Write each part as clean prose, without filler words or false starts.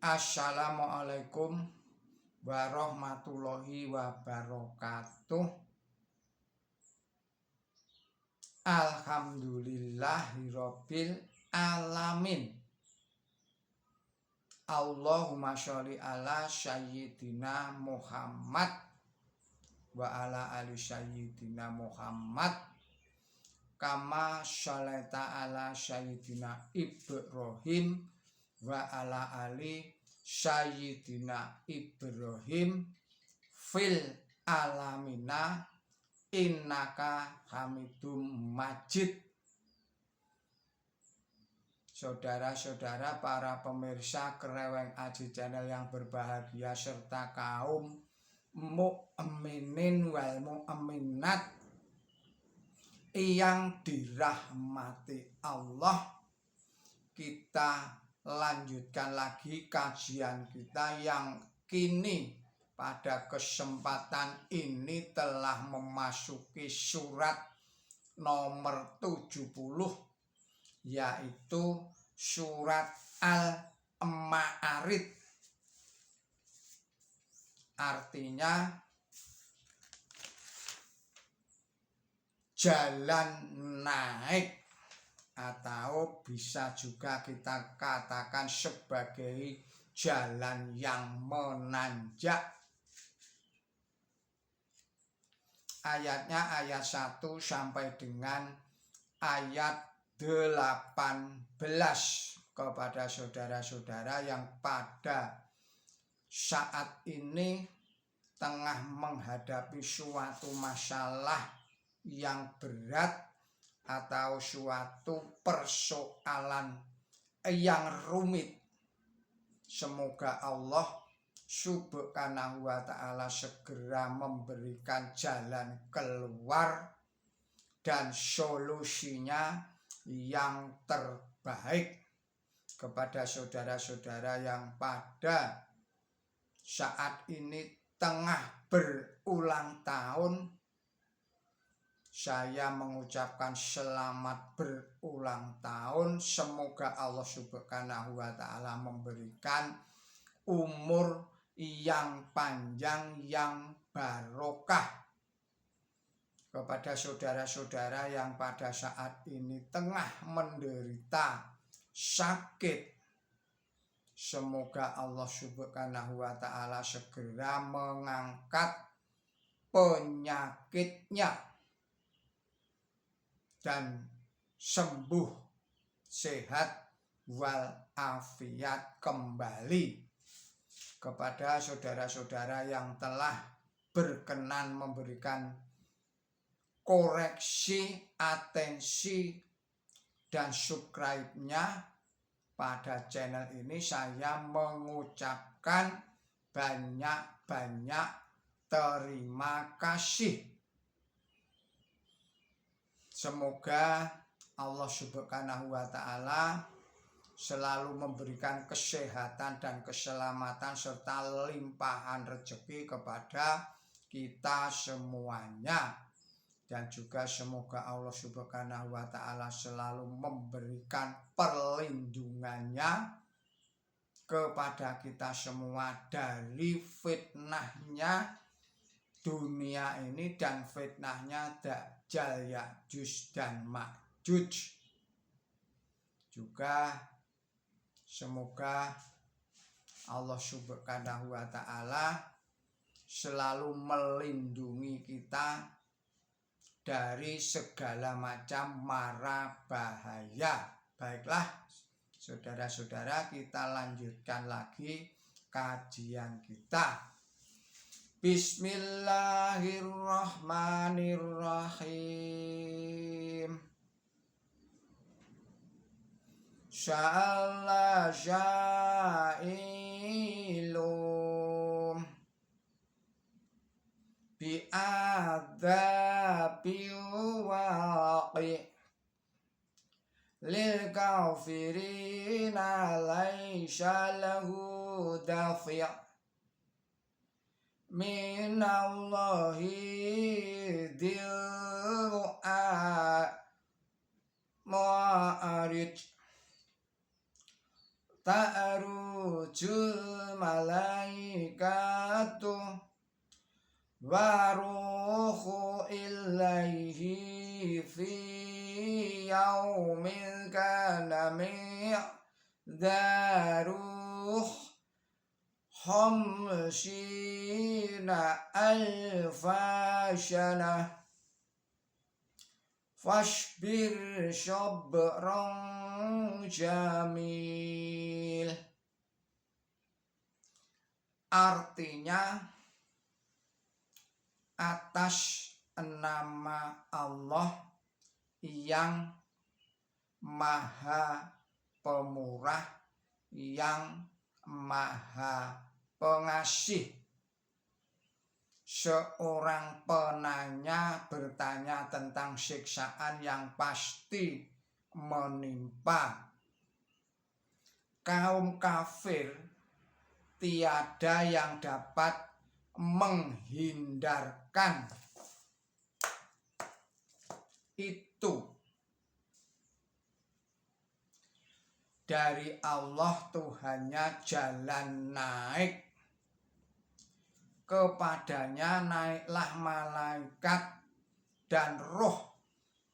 Assalamualaikum warahmatullahi wabarakatuh. Alhamdulillahirabbil alamin. Allahumma sholli ala sayyidina Muhammad wa ala ali sayyidina Muhammad kama sholaita ala sayyidina Ibrahim wa ala ali sayyidina Ibrahim fil alamina innaka hamidum majid. Saudara-saudara para pemirsa Kreweng Aji Channel yang berbahagia serta kaum mukminin wal mukminat yang dirahmati Allah, kita lanjutkan lagi kajian kita yang kini pada kesempatan ini telah memasuki surat nomor 70, yaitu surat Al-Ma'arij. Artinya jalan naik, atau bisa juga kita katakan sebagai jalan yang menanjak. Ayatnya ayat 1 sampai dengan ayat 18 kepada saudara-saudara yang pada saat ini tengah menghadapi suatu masalah yang berat atau suatu persoalan yang rumit. Semoga Allah Subhanahu wa ta'ala segera memberikan jalan keluar dan solusinya yang terbaik kepada saudara-saudara yang pada saat ini tengah berulang tahun. Saya mengucapkan selamat berulang tahun. Semoga Allah Subhanahu wa ta'ala memberikan umur yang panjang, yang barokah kepada saudara-saudara yang pada saat ini tengah menderita sakit. Semoga Allah Subhanahu wa ta'ala segera mengangkat penyakitnya dan sembuh, sehat walafiat kembali kepada saudara-saudara yang telah berkenan memberikan koreksi, atensi, dan subscribe-nya pada channel ini. Saya mengucapkan banyak-banyak terima kasih. Semoga Allah Subhanahu wa ta'ala selalu memberikan kesehatan dan keselamatan serta limpahan rezeki kepada kita semuanya. Dan juga semoga Allah Subhanahu wa ta'ala selalu memberikan perlindungannya kepada kita semua dari fitnahnya dunia ini dan fitnahnya Dajjal, Ya'juj dan Ma'juj. Juga semoga Allah Subhanahu wa ta'ala selalu melindungi kita dari segala macam mara bahaya. Baiklah saudara-saudara, kita lanjutkan lagi kajian kita. Bismillahirrahmanirrahim. Sya'alla sya'ilum bi'adzabi waqi' lil kafirina laisa lahu dafi' minallahi dhil ma'arij ta'rujul malaikatu waruhu ilaihi fi yaumil kana mi'daruh khamsina alfa syanah fasbir sabran jamil. Artinya atas nama Allah yang maha pemurah, yang maha pengasih. Seorang penanya bertanya tentang siksaan yang pasti menimpa kaum kafir. Tiada yang dapat menghindarkan itu dari Allah. Tuhannya jalan naik, kepadanya naiklah malaikat dan roh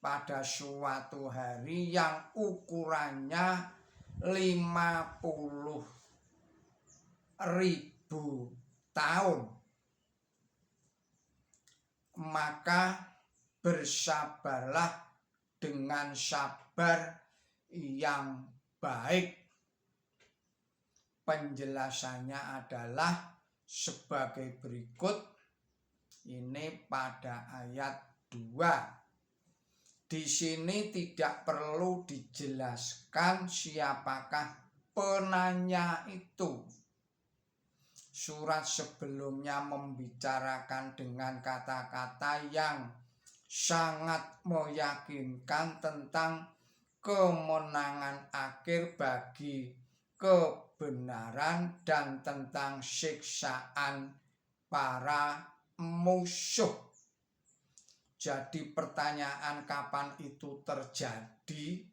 pada suatu hari yang ukurannya 50.000 tahun. Maka bersabarlah dengan sabar yang baik. Penjelasannya adalah sebagai berikut. Ini pada ayat 2. Di sini tidak perlu dijelaskan siapakah penanya itu. Surat sebelumnya membicarakan dengan kata-kata yang sangat meyakinkan tentang kemenangan akhir bagi kebenaran dan tentang siksaan para musuh. Jadi pertanyaan kapan itu terjadi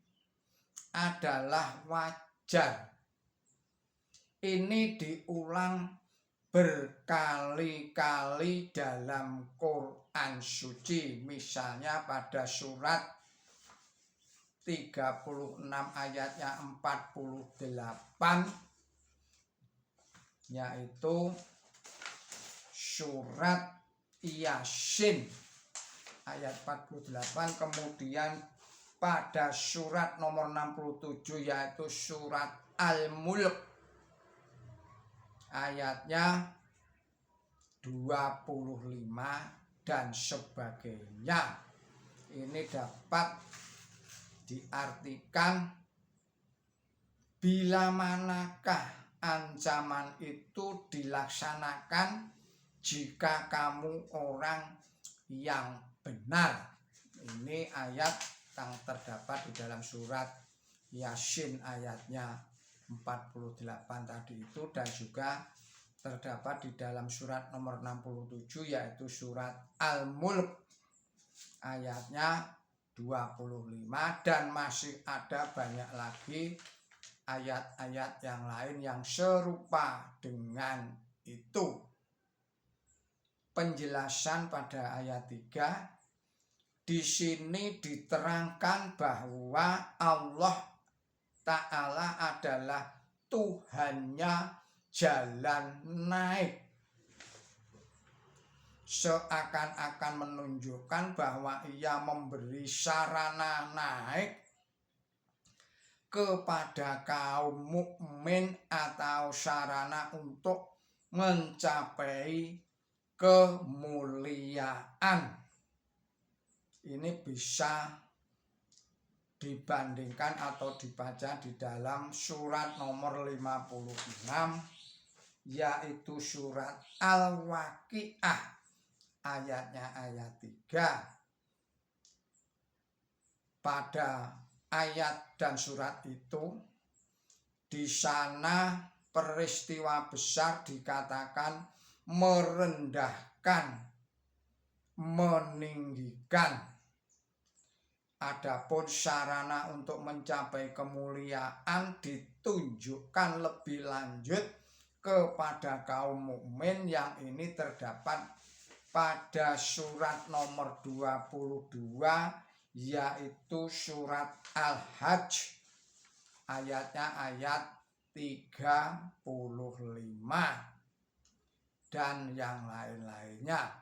adalah wajar. Ini diulang berkali-kali dalam Quran suci. Misalnya pada surat 36 ayatnya 48, yaitu surat Yasin ayat 48. Kemudian pada surat nomor 67 yaitu surat Al-Mulk ayatnya 25 dan sebagainya. Ini dapat diartikan bila manakah ancaman itu dilaksanakan jika kamu orang yang benar. Ini ayat yang terdapat di dalam surat Yasin ayatnya 48 tadi itu, dan juga terdapat di dalam surat nomor 67 yaitu surat Al-Mulk ayatnya 25, dan masih ada banyak lagi ayat-ayat yang lain yang serupa dengan itu. Penjelasan pada ayat 3, di sini diterangkan bahwa Allah Ta'ala adalah Tuhannya jalan naik, seakan-akan menunjukkan bahwa ia memberi sarana naik kepada kaum mukmin atau sarana untuk mencapai kemuliaan. Ini bisa dibandingkan atau dibaca di dalam surat nomor 56 yaitu surat Al-Waqiah ayatnya ayat 3. Pada ayat dan surat itu, di sana peristiwa besar dikatakan merendahkan, meninggikan. Adapun sarana untuk mencapai kemuliaan tunjukkan lebih lanjut kepada kaum mukmin yang ini terdapat pada surat nomor 22 yaitu surat Al-Hajj ayatnya ayat 35 dan yang lain-lainnya.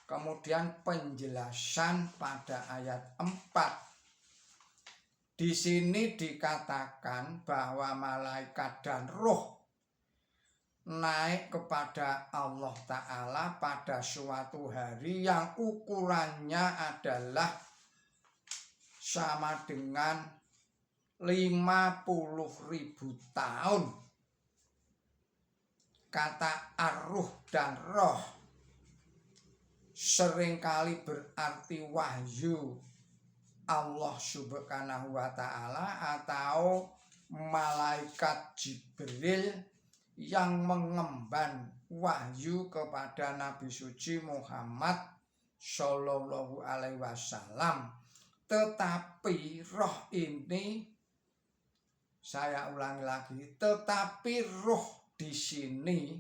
Kemudian penjelasan pada ayat 4. Di sini dikatakan bahwa malaikat dan roh naik kepada Allah Ta'ala pada suatu hari yang ukurannya adalah sama dengan 50.000 tahun. Kata ar-ruh dan roh seringkali berarti wahyu Allah Subhanahu wa Ta'ala atau malaikat Jibril yang mengemban wahyu kepada Nabi suci Muhammad Shallallahu Alaihi Wasallam. Tetapi roh ini, saya ulangi lagi, tetapi roh di sini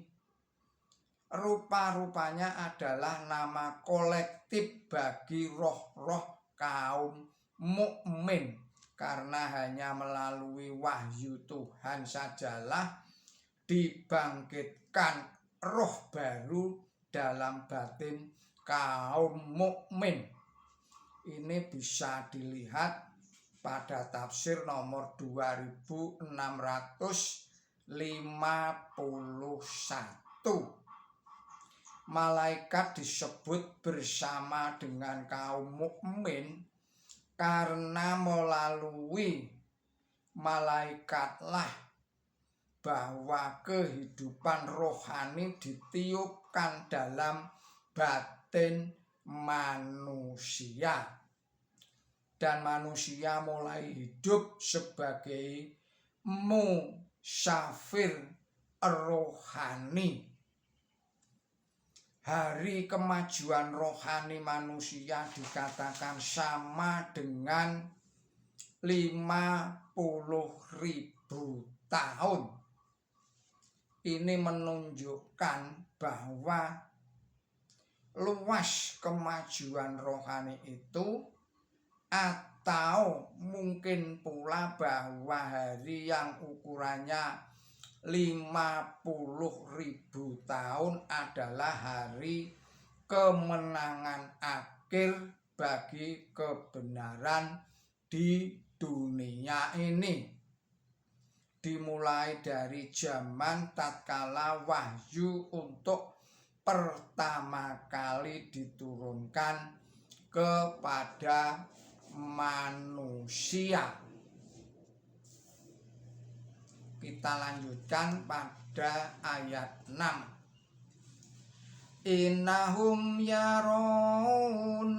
rupa-rupanya adalah nama kolektif bagi roh-roh kaum mukmin, karena hanya melalui wahyu Tuhan sajalah dibangkitkan roh baru dalam batin kaum mukmin. Ini bisa dilihat pada tafsir nomor 2651. Malaikat disebut bersama dengan kaum mukmin karena melalui malaikatlah bahwa kehidupan rohani ditiupkan dalam batin manusia dan manusia mulai hidup sebagai musafir rohani. Hari kemajuan rohani manusia dikatakan sama dengan 50.000 tahun. Ini menunjukkan bahwa luas kemajuan rohani itu, atau mungkin pula bahwa hari yang ukurannya 50.000 tahun adalah hari kemenangan akhir bagi kebenaran di dunia ini. Dimulai dari zaman tatkala wahyu untuk pertama kali diturunkan kepada manusia. Kita lanjutkan pada ayat 6. Innahum yarawnahu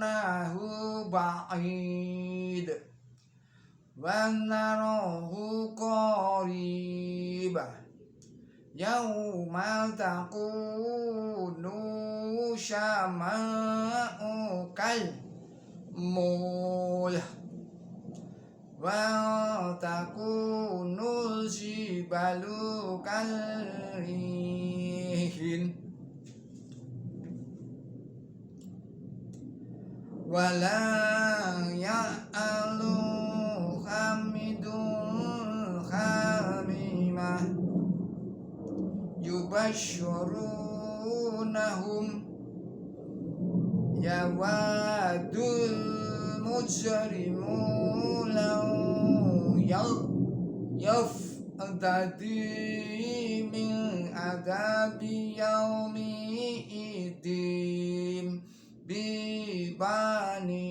ba'id wa narahu qaribah yauma takunu syama'u kal mul wa takunu jibalu kal rihin wala ya'alu hamidun hamimah yubashshirunahum yawadul mujrimu law yaftadi min adabi yaumi idim bibani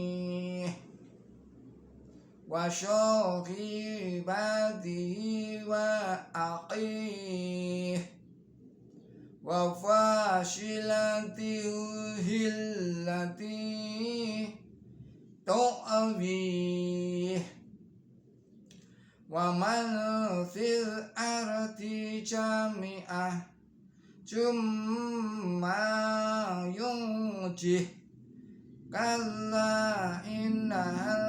wa syahibatihi wa aqih wa fasilatihi hillati tu'awih wa man fil ardi jami'ah cumma yunjih kalla innahal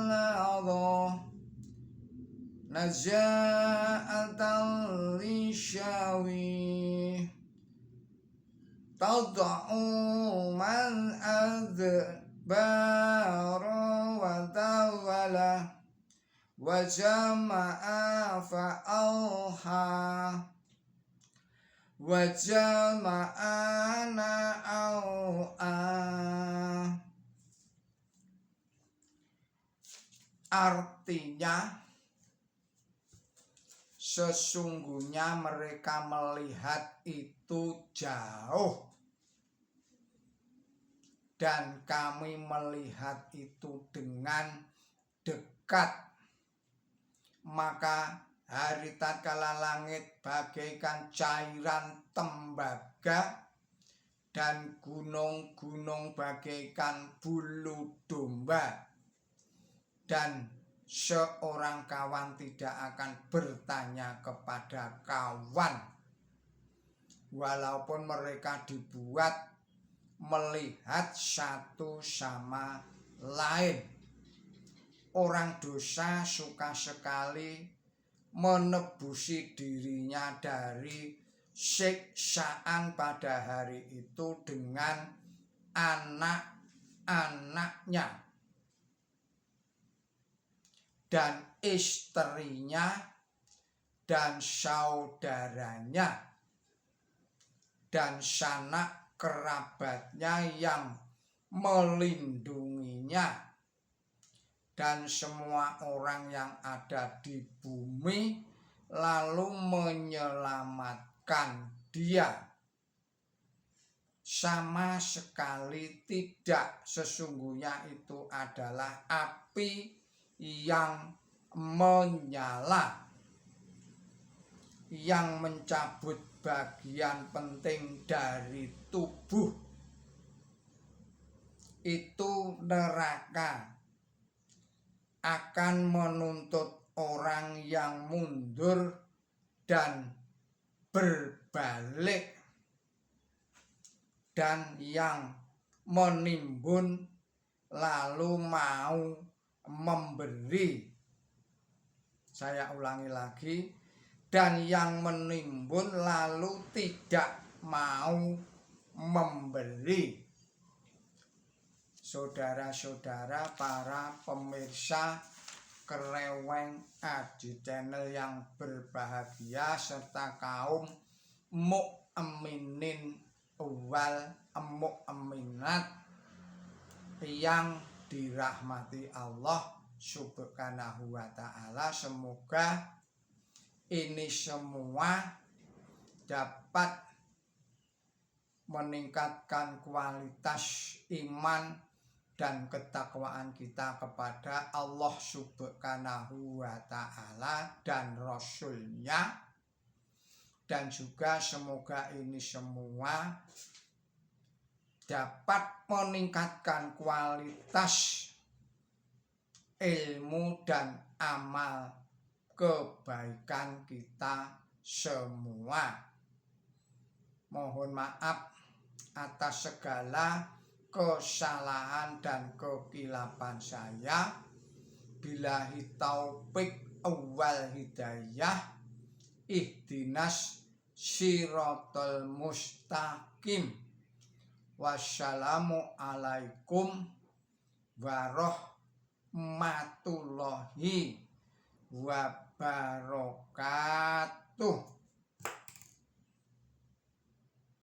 la'adha naza'atan lisyawi tad'u man adbara wa tawala wa jama'a fa'auha wa jama'a na'au'a. Artinya, sesungguhnya mereka melihat itu jauh dan kami melihat itu dengan dekat. Maka hari tatkala langit bagaikan cairan tembaga dan gunung-gunung bagaikan bulu domba, dan seorang kawan tidak akan bertanya kepada kawan walaupun mereka dibuat melihat satu sama lain. Orang dosa suka sekali menebusi dirinya dari siksaan pada hari itu dengan anak-anaknya dan istrinya dan saudaranya dan sanak kerabatnya yang melindunginya dan semua orang yang ada di bumi, lalu menyelamatkan dia. Sama sekali tidak, sesungguhnya itu adalah api yang menyala, yang mencabut bagian penting dari tubuh. Itu neraka akan menuntut orang yang mundur dan berbalik, dan yang menimbun lalu mau memberi. Saya ulangi lagi, dan yang menimbun lalu tidak mau memberi. Saudara-saudara, para pemirsa Kereweng Adi Channel yang berbahagia, serta kaum mukminin wal mukminat yang dirahmati Allah Subhanahu wa ta'ala. Semoga ini semua dapat meningkatkan kualitas iman dan ketakwaan kita kepada Allah Subhanahu wa ta'ala dan Rasul-Nya, dan juga semoga ini semua dapat meningkatkan kualitas ilmu dan amal kebaikan kita semua. Mohon maaf atas segala kesalahan dan kekilapan saya. Billahi taufik wal hidayah. Ihdinas siratal mustaqim. Wassalamu alaikum warahmatullahi wabarakatuh.